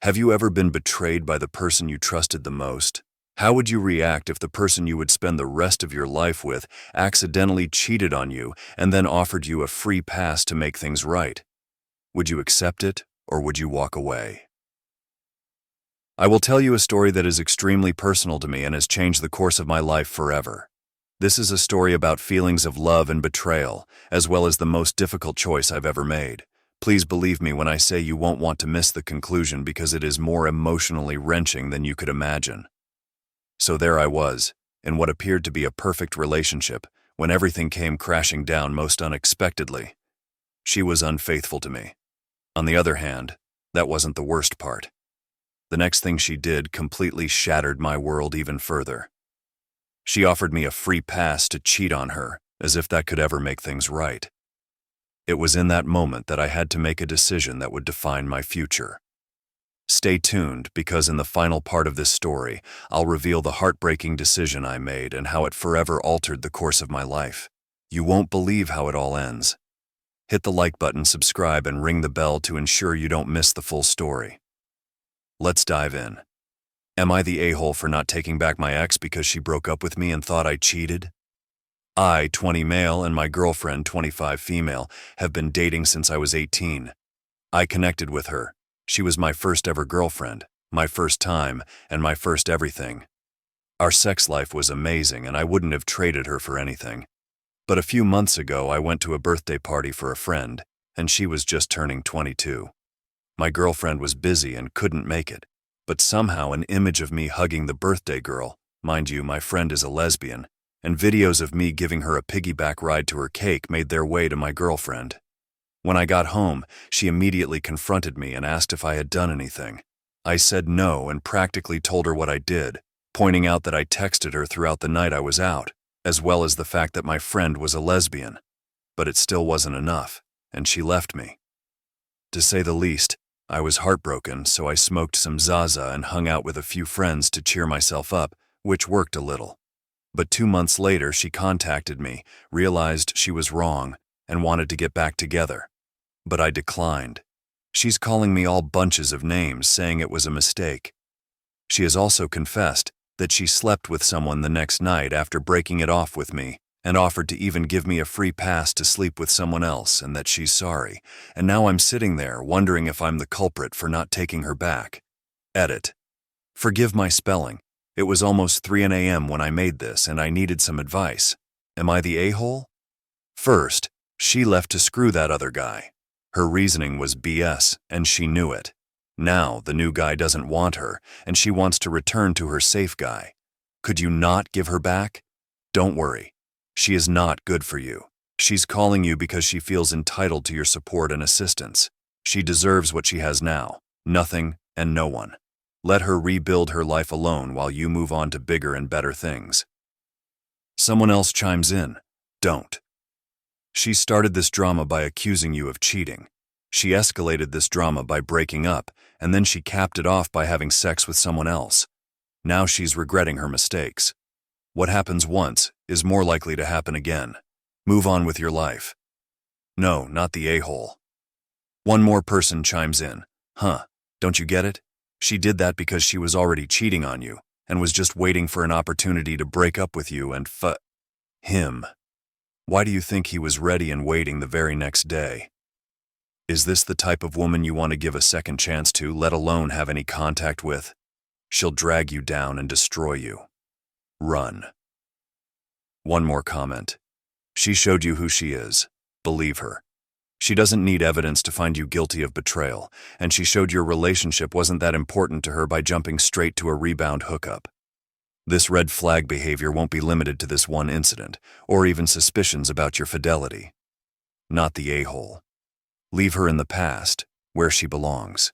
Have you ever been betrayed by the person you trusted the most? How would you react if the person you would spend the rest of your life with accidentally cheated on you and then offered you a free pass to make things right? Would you accept it, or would you walk away? I will tell you a story that is extremely personal to me and has changed the course of my life forever. This is a story about feelings of love and betrayal, as well as the most difficult choice I've ever made. Please believe me when I say you won't want to miss the conclusion because it is more emotionally wrenching than you could imagine. So there I was, in what appeared to be a perfect relationship, when everything came crashing down most unexpectedly. She was unfaithful to me. On the other hand, that wasn't the worst part. The next thing she did completely shattered my world even further. She offered me a free pass to cheat on her, as if that could ever make things right. It was in that moment that I had to make a decision that would define my future. Stay tuned, because in the final part of this story, I'll reveal the heartbreaking decision I made and how it forever altered the course of my life. You won't believe how it all ends. Hit the like button, subscribe, and ring the bell to ensure you don't miss the full story. Let's dive in. Am I the a-hole for not taking back my ex because she broke up with me and thought I cheated? I, 20 male, and my girlfriend, 25 female, have been dating since I was 18. I connected with her. She was my first ever girlfriend, my first time, and my first everything. Our sex life was amazing, and I wouldn't have traded her for anything. But a few months ago, I went to a birthday party for a friend, and she was just turning 22. My girlfriend was busy and couldn't make it, but somehow an image of me hugging the birthday girl, mind you, my friend is a lesbian, and videos of me giving her a piggyback ride to her cake made their way to my girlfriend. When I got home, she immediately confronted me and asked if I had done anything. I said no and practically told her what I did, pointing out that I texted her throughout the night I was out, as well as the fact that my friend was a lesbian. But it still wasn't enough, and she left me. To say the least, I was heartbroken, so I smoked some Zaza and hung out with a few friends to cheer myself up, which worked a little. But 2 months later, she contacted me, realized she was wrong, and wanted to get back together. But I declined. She's calling me all bunches of names, saying it was a mistake. She has also confessed that she slept with someone the next night after breaking it off with me, and offered to even give me a free pass to sleep with someone else, and that she's sorry. And now I'm sitting there wondering if I'm the culprit for not taking her back. Edit. Forgive my spelling. It was almost 3 a.m. when I made this, and I needed some advice. Am I the a-hole? First, she left to screw that other guy. Her reasoning was BS, and she knew it. Now, the new guy doesn't want her, and she wants to return to her safe guy. Could you not give her back? Don't worry. She is not good for you. She's calling you because she feels entitled to your support and assistance. She deserves what she has now, nothing and no one. Let her rebuild her life alone while you move on to bigger and better things. Someone else chimes in. Don't. She started this drama by accusing you of cheating. She escalated this drama by breaking up, and then she capped it off by having sex with someone else. Now she's regretting her mistakes. What happens once is more likely to happen again. Move on with your life. No, not the a-hole. One more person chimes in. Don't you get it? She did that because she was already cheating on you and was just waiting for an opportunity to break up with you and him. Why do you think he was ready and waiting the very next day? Is this the type of woman you want to give a second chance to, let alone have any contact with? She'll drag you down and destroy you. Run. One more comment. She showed you who she is. Believe her. She doesn't need evidence to find you guilty of betrayal, and she showed your relationship wasn't that important to her by jumping straight to a rebound hookup. This red flag behavior won't be limited to this one incident, or even suspicions about your fidelity. Not the a-hole. Leave her in the past, where she belongs.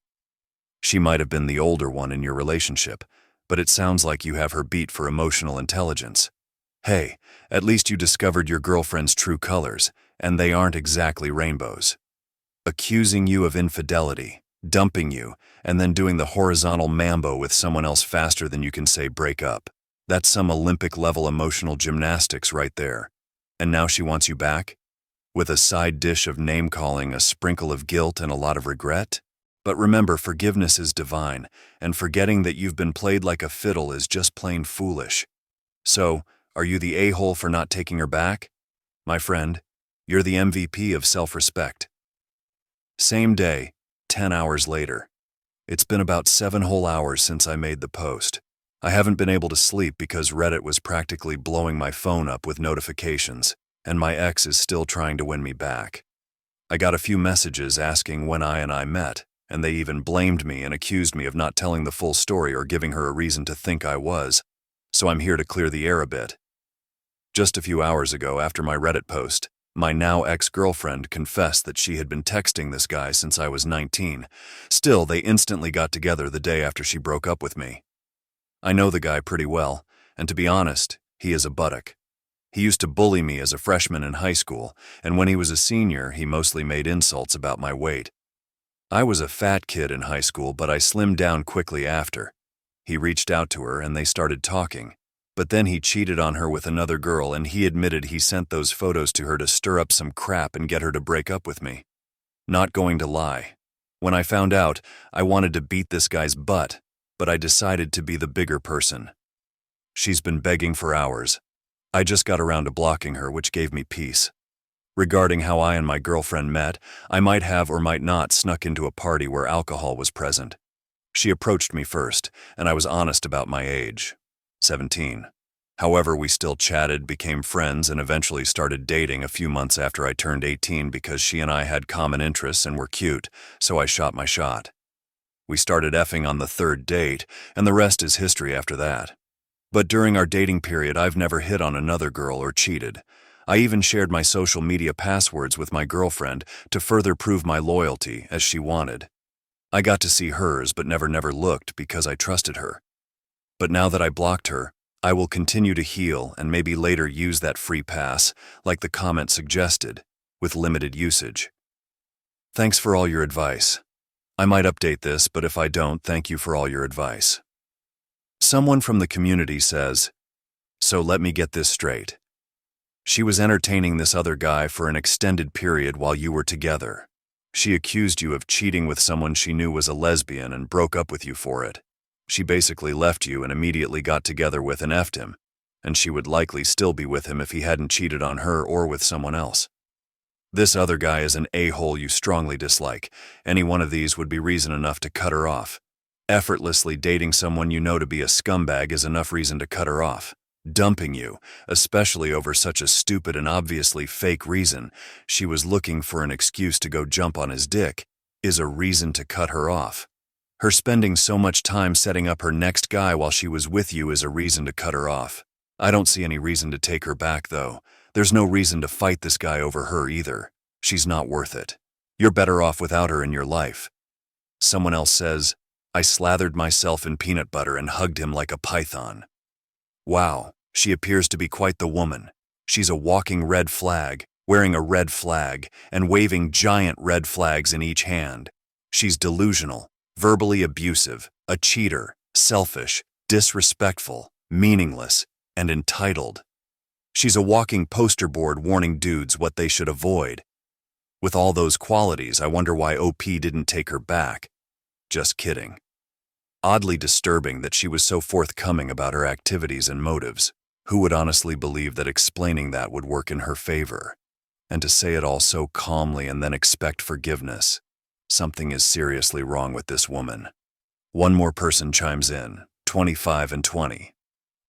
She might have been the older one in your relationship, but it sounds like you have her beat for emotional intelligence. Hey, at least you discovered your girlfriend's true colors, and they aren't exactly rainbows. Accusing you of infidelity, dumping you, and then doing the horizontal mambo with someone else faster than you can say break up. That's some Olympic-level emotional gymnastics right there. And now she wants you back? With a side dish of name-calling, a sprinkle of guilt, and a lot of regret? But remember, forgiveness is divine, and forgetting that you've been played like a fiddle is just plain foolish. So, are you the a-hole for not taking her back? My friend, you're the MVP of self-respect. Same day, 10 hours later. It's been about 7 whole hours since I made the post. I haven't been able to sleep because Reddit was practically blowing my phone up with notifications, and my ex is still trying to win me back. I got a few messages asking when I met, and they even blamed me and accused me of not telling the full story or giving her a reason to think I was, so I'm here to clear the air a bit. Just a few hours ago, after my Reddit post, my now ex-girlfriend confessed that she had been texting this guy since I was 19. Still, they instantly got together the day after she broke up with me. I know the guy pretty well, and to be honest, he is a buttock. He used to bully me as a freshman in high school, and when he was a senior, he mostly made insults about my weight. I was a fat kid in high school, but I slimmed down quickly after. He reached out to her and they started talking. But then he cheated on her with another girl, and he admitted he sent those photos to her to stir up some crap and get her to break up with me. Not going to lie. When I found out, I wanted to beat this guy's butt, but I decided to be the bigger person. She's been begging for hours. I just got around to blocking her, which gave me peace. Regarding how I and my girlfriend met, I might have or might not snuck into a party where alcohol was present. She approached me first, and I was honest about my age. 17. However, we still chatted, became friends, and eventually started dating a few months after I turned 18 because she and I had common interests and were cute, so I shot my shot. We started effing on the 3rd date, and the rest is history after that. But during our dating period, I've never hit on another girl or cheated. I even shared my social media passwords with my girlfriend to further prove my loyalty, as she wanted. I got to see hers, but never looked because I trusted her. But now that I blocked her, I will continue to heal and maybe later use that free pass, like the comment suggested, with limited usage. Thanks for all your advice. I might update this, but if I don't, thank you for all your advice. Someone from the community says, so let me get this straight. She was entertaining this other guy for an extended period while you were together. She accused you of cheating with someone she knew was a lesbian and broke up with you for it. She basically left you and immediately got together with and effed him, and she would likely still be with him if he hadn't cheated on her or with someone else. This other guy is an a-hole you strongly dislike. Any one of these would be reason enough to cut her off. Effortlessly dating someone you know to be a scumbag is enough reason to cut her off. Dumping you, especially over such a stupid and obviously fake reason, she was looking for an excuse to go jump on his dick, is a reason to cut her off. Her spending so much time setting up her next guy while she was with you is a reason to cut her off. I don't see any reason to take her back, though. There's no reason to fight this guy over her either. She's not worth it. You're better off without her in your life. Someone else says, I slathered myself in peanut butter and hugged him like a python. Wow, she appears to be quite the woman. She's a walking red flag, wearing a red flag, and waving giant red flags in each hand. She's delusional, verbally abusive, a cheater, selfish, disrespectful, meaningless, and entitled. She's a walking poster board warning dudes what they should avoid. With all those qualities, I wonder why OP didn't take her back. Just kidding. Oddly disturbing that she was so forthcoming about her activities and motives. Who would honestly believe that explaining that would work in her favor? And to say it all so calmly and then expect forgiveness. Something is seriously wrong with this woman. One more person chimes in, 25 and 20.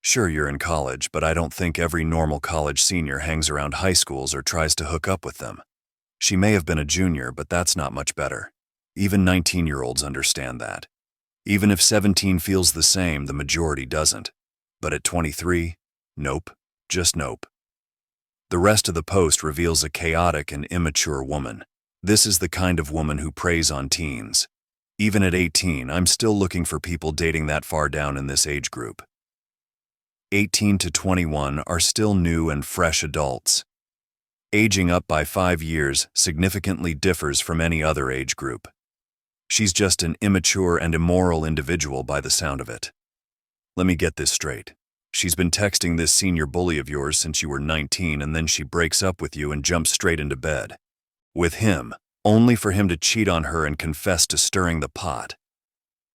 Sure, you're in college, but I don't think every normal college senior hangs around high schools or tries to hook up with them. She may have been a junior, but that's not much better. Even 19-year-olds understand that. Even if 17 feels the same, the majority doesn't. But at 23, nope, just nope. The rest of the post reveals a chaotic and immature woman. This is the kind of woman who preys on teens. Even at 18, I'm still looking for people dating that far down in this age group. 18 to 21 are still new and fresh adults. Aging up by 5 years significantly differs from any other age group. She's just an immature and immoral individual by the sound of it. Let me get this straight. She's been texting this senior bully of yours since you were 19, and then she breaks up with you and jumps straight into bed. With him, only for him to cheat on her and confess to stirring the pot.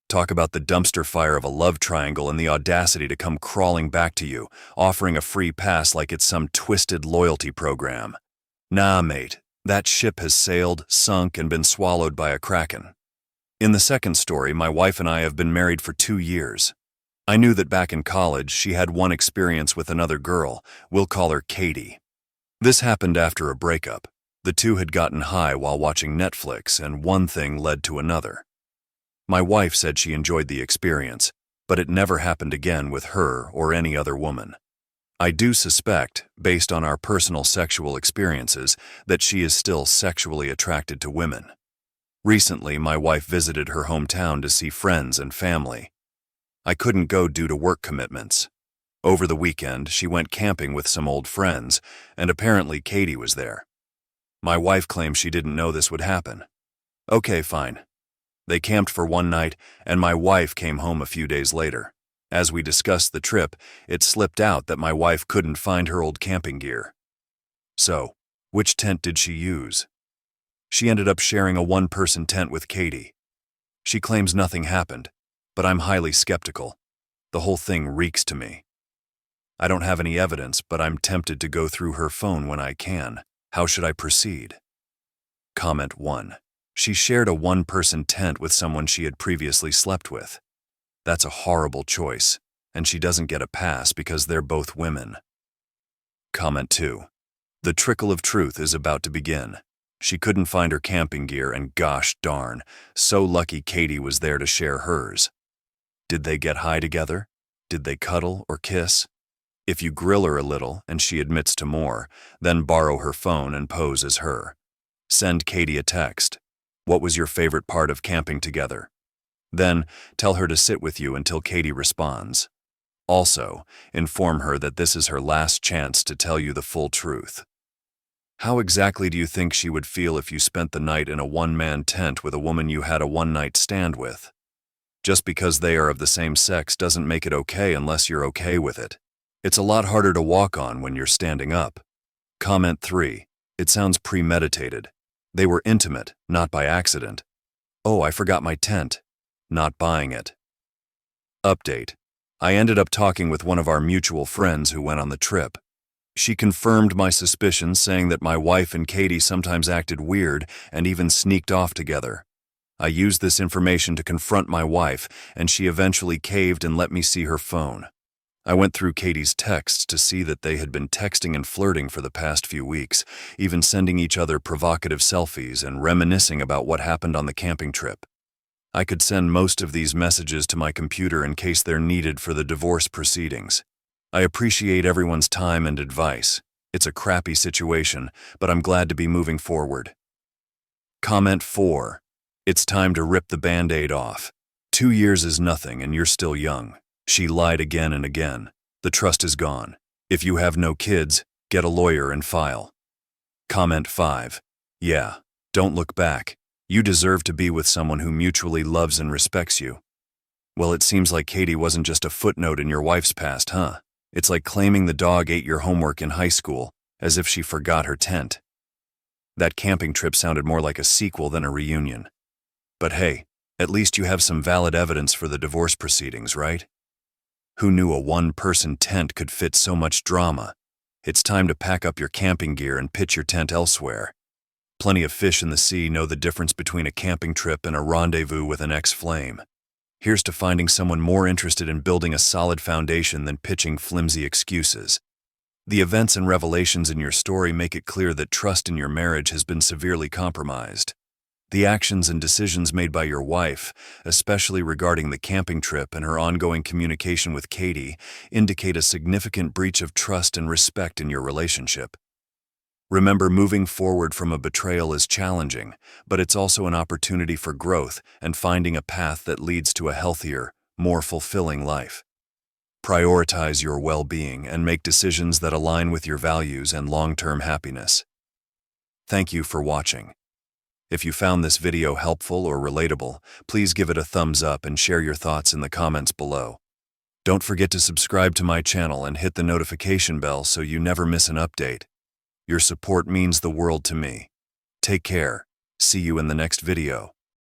Talk about the dumpster fire of a love triangle and the audacity to come crawling back to you, offering a free pass like it's some twisted loyalty program. Nah, mate, that ship has sailed, sunk, and been swallowed by a kraken. In the second story, my wife and I have been married for 2 years. I knew that back in college she had one experience with another girl. We'll call her Katie. This happened after a breakup. The two had gotten high while watching Netflix, and one thing led to another. My wife said she enjoyed the experience, but it never happened again with her or any other woman. I do suspect, based on our personal sexual experiences, that she is still sexually attracted to women. Recently, my wife visited her hometown to see friends and family. I couldn't go due to work commitments. Over the weekend, she went camping with some old friends, and apparently Katie was there. My wife claims she didn't know this would happen. Okay, fine. They camped for one night, and my wife came home a few days later. As we discussed the trip, it slipped out that my wife couldn't find her old camping gear. So, which tent did she use? She ended up sharing a one-person tent with Katie. She claims nothing happened, but I'm highly skeptical. The whole thing reeks to me. I don't have any evidence, but I'm tempted to go through her phone when I can. How should I proceed? Comment 1. She shared a one-person tent with someone she had previously slept with. That's a horrible choice, and she doesn't get a pass because they're both women. Comment 2. The trickle of truth is about to begin. She couldn't find her camping gear, and gosh darn, so lucky Katie was there to share hers. Did they get high together? Did they cuddle or kiss? If you grill her a little and she admits to more, then borrow her phone and pose as her. Send Katie a text. What was your favorite part of camping together? Then tell her to sit with you until Katie responds. Also, inform her that this is her last chance to tell you the full truth. How exactly do you think she would feel if you spent the night in a one-man tent with a woman you had a one-night stand with? Just because they are of the same sex doesn't make it okay unless you're okay with it. It's a lot harder to walk on when you're standing up. Comment 3. It sounds premeditated. They were intimate, not by accident. Oh, I forgot my tent. Not buying it. Update. I ended up talking with one of our mutual friends who went on the trip. She confirmed my suspicions, saying that my wife and Katie sometimes acted weird and even sneaked off together. I used this information to confront my wife, and she eventually caved and let me see her phone. I went through Katie's texts to see that they had been texting and flirting for the past few weeks, even sending each other provocative selfies and reminiscing about what happened on the camping trip. I could send most of these messages to my computer in case they're needed for the divorce proceedings. I appreciate everyone's time and advice. It's a crappy situation, but I'm glad to be moving forward. Comment 4. It's time to rip the Band-Aid off. 2 years is nothing and you're still young. She lied again and again. The trust is gone. If you have no kids, get a lawyer and file. Comment 5. Yeah, don't look back. You deserve to be with someone who mutually loves and respects you. Well, it seems like Katie wasn't just a footnote in your wife's past, huh? It's like claiming the dog ate your homework in high school, as if she forgot her tent. That camping trip sounded more like a sequel than a reunion. But hey, at least you have some valid evidence for the divorce proceedings, right? Who knew a one-person tent could fit so much drama? It's time to pack up your camping gear and pitch your tent elsewhere. Plenty of fish in the sea know the difference between a camping trip and a rendezvous with an ex-flame. Here's to finding someone more interested in building a solid foundation than pitching flimsy excuses. The events and revelations in your story make it clear that trust in your marriage has been severely compromised. The actions and decisions made by your wife, especially regarding the camping trip and her ongoing communication with Katie, indicate a significant breach of trust and respect in your relationship. Remember, moving forward from a betrayal is challenging, but it's also an opportunity for growth and finding a path that leads to a healthier, more fulfilling life. Prioritize your well-being and make decisions that align with your values and long-term happiness. Thank you for watching. If you found this video helpful or relatable, please give it a thumbs up and share your thoughts in the comments below. Don't forget to subscribe to my channel and hit the notification bell so you never miss an update. Your support means the world to me. Take care, See you in the next video.